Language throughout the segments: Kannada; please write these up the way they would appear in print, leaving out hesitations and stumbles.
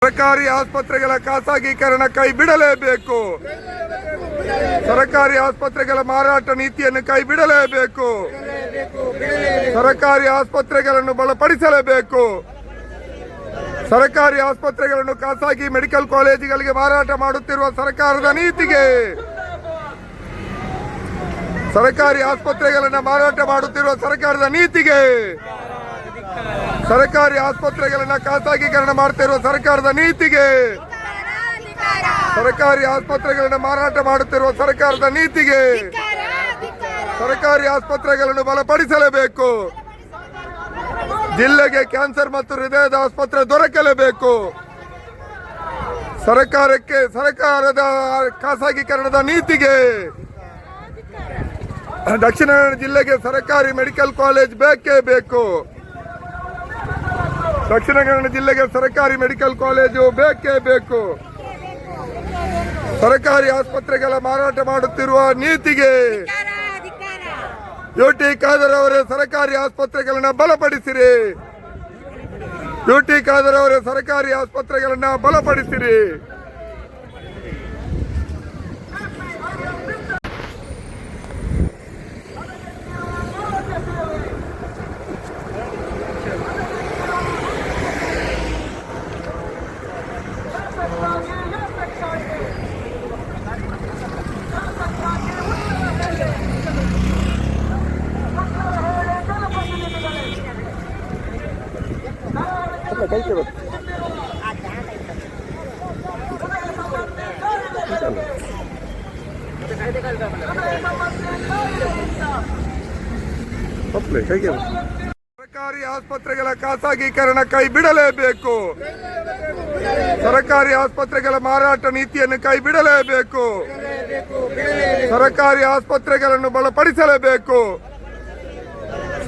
ಸರ್ಕಾರಿ ಆಸ್ಪತ್ರೆಗಳ ಖಾಸಗೀಕರಣ ಕೈ ಬಿಡಲೇಬೇಕು. ಸರ್ಕಾರಿ ಆಸ್ಪತ್ರೆಗಳ ಮಾರಾಟ ನೀತಿಯನ್ನು ಕೈ ಬಿಡಲೇಬೇಕು. ಸರ್ಕಾರಿ ಆಸ್ಪತ್ರೆಗಳನ್ನು ಬಲಪಡಿಸಲೇಬೇಕು. ಸರ್ಕಾರಿ ಆಸ್ಪತ್ರೆಗಳನ್ನು ಖಾಸಗಿ ಮೆಡಿಕಲ್ ಕಾಲೇಜುಗಳಿಗೆ ಮಾರಾಟ ಮಾಡುತ್ತಿರುವ ಸರ್ಕಾರದ ನೀತಿಗೆ, ಸರ್ಕಾರಿ ಆಸ್ಪತ್ರೆಗಳನ್ನು ಮಾರಾಟ ಮಾಡುತ್ತಿರುವ ಸರ್ಕಾರದ ನೀತಿಗೆ, ಸರ್ಕಾರಿ ಆಸ್ಪತ್ರೆಗಳನ್ನ ಖಾಸಗೀಕರಣ ಮಾಡ್ತಿರುವ ಸರ್ಕಾರದ ನೀತಿಗೆ, ಸರ್ಕಾರಿ ಆಸ್ಪತ್ರೆಗಳನ್ನ ಮಾರಾಟ ಮಾಡುತ್ತಿರುವ ಸರ್ಕಾರದ ನೀತಿಗೆ, ಸರ್ಕಾರಿ ಆಸ್ಪತ್ರೆಗಳನ್ನು ಬಲಪಡಿಸಲೇಬೇಕು. ಜಿಲ್ಲೆಗೆ ಕ್ಯಾನ್ಸರ್ ಮತ್ತು ಹೃದಯದ ಆಸ್ಪತ್ರೆ ದೊರಕಲೇಬೇಕು. ಸರ್ಕಾರದ ಖಾಸಗೀಕರಣದ ನೀತಿಗೆ, ದಕ್ಷಿಣ ಕನ್ನಡ ಜಿಲ್ಲೆಗೆ ಸರ್ಕಾರಿ ಮೆಡಿಕಲ್ ಕಾಲೇಜ್ ಬೇಕೇ ಬೇಕು. ದಕ್ಷಿಣ ಕನ್ನಡ ಜಿಲ್ಲೆಗೆ ಸರ್ಕಾರಿ ಮೆಡಿಕಲ್ ಕಾಲೇಜು ಬೇಕೇ ಬೇಕು. ಸರ್ಕಾರಿ ಆಸ್ಪತ್ರೆಗಳ ಮಾರಾಟ ಮಾಡುತ್ತಿರುವ ನೀತಿಗೆ ಯುಟಿ ಖಾದರ್ ಅವರೇ ಸರ್ಕಾರಿ ಆಸ್ಪತ್ರೆಗಳನ್ನ ಬಲಪಡಿಸಿರಿ. ಯುಟಿ ಖಾದರ್ ಅವರೇ ಸರ್ಕಾರಿ ಆಸ್ಪತ್ರೆಗಳನ್ನ ಬಲಪಡಿಸಿರಿ. ಸರ್ಕಾರಿ ಆಸ್ಪತ್ರೆಗಳ ಖಾಸಗೀಕರಣ ಕೈ ಬಿಡಲೇಬೇಕು. ಸರ್ಕಾರಿ ಆಸ್ಪತ್ರೆಗಳ ಮಾರಾಟ ನೀತಿಯನ್ನು ಕೈ ಬಿಡಲೇಬೇಕು. ಸರ್ಕಾರಿ ಆಸ್ಪತ್ರೆಗಳನ್ನು ಬಲಪಡಿಸಲೇಬೇಕು.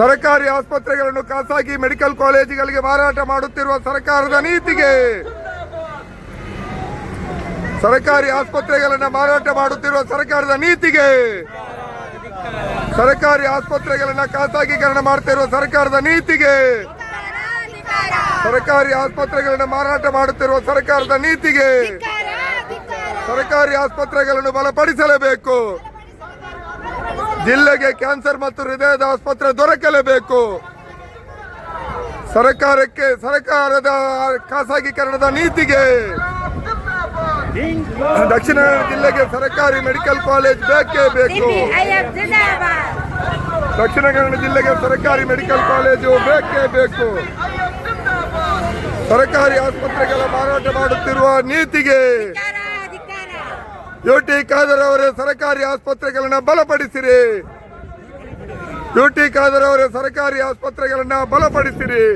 ಸರ್ಕಾರಿ ಆಸ್ಪತ್ರೆಗಳನ್ನು ಖಾಸಗಿ ಮೆಡಿಕಲ್ ಕಾಲೇಜುಗಳಿಗೆ ಮಾರಾಟ ಮಾಡುತ್ತಿರುವ ಸರ್ಕಾರದ ನೀತಿಗೆ, ಸರ್ಕಾರಿ ಆಸ್ಪತ್ರೆಗಳನ್ನು ಮಾರಾಟ ಮಾಡುತ್ತಿರುವ ಸರ್ಕಾರದ ನೀತಿಗೆ, ಸರ್ಕಾರಿ ಆಸ್ಪತ್ರೆಗಳನ್ನ ಖಾಸಗೀಕರಣ ಮಾಡುತ್ತಿರುವ ಸರ್ಕಾರದ ನೀತಿಗೆ, ಸರ್ಕಾರಿ ಆಸ್ಪತ್ರೆಗಳನ್ನು ಮಾರಾಟ ಮಾಡುತ್ತಿರುವ ಸರ್ಕಾರದ ನೀತಿಗೆ, ಸರ್ಕಾರಿ ಆಸ್ಪತ್ರೆಗಳನ್ನು ಬಲಪಡಿಸಲೇಬೇಕು. ಜಿಲ್ಲೆಗೆ ಕ್ಯಾನ್ಸರ್ ಮತ್ತು ಹೃದಯದ ಆಸ್ಪತ್ರೆ ದೊರಕಲೇಬೇಕು. ಸರ್ಕಾರದ ಖಾಸಗೀಕರಣದ ನೀತಿಗೆ, ದಕ್ಷಿಣ ಕನ್ನಡ ಜಿಲ್ಲೆಗೆ ಸರ್ಕಾರಿ ಮೆಡಿಕಲ್ ಕಾಲೇಜ್ ಬೇಕೇ ಬೇಕು. ದಕ್ಷಿಣ ಕನ್ನಡ ಜಿಲ್ಲೆಗೆ ಸರ್ಕಾರಿ ಮೆಡಿಕಲ್ ಕಾಲೇಜು ಬೇಕೇ ಬೇಕು. ಸರ್ಕಾರಿ ಆಸ್ಪತ್ರೆಗಳ ಮಾರಾಟ ಮಾಡುತ್ತಿರುವ ನೀತಿಗೆ ಯುಟಿ ಖಾದರ್ ಅವರೇ ಸರ್ಕಾರಿ ಆಸ್ಪತ್ರೆಗಳನ್ನ ಬಲಪಡಿಸಿರಿ. ಯುಟಿ ಖಾದರ್ ಅವರೇ ಸರ್ಕಾರಿ ಆಸ್ಪತ್ರೆಗಳನ್ನ ಬಲಪಡಿಸಿರಿ.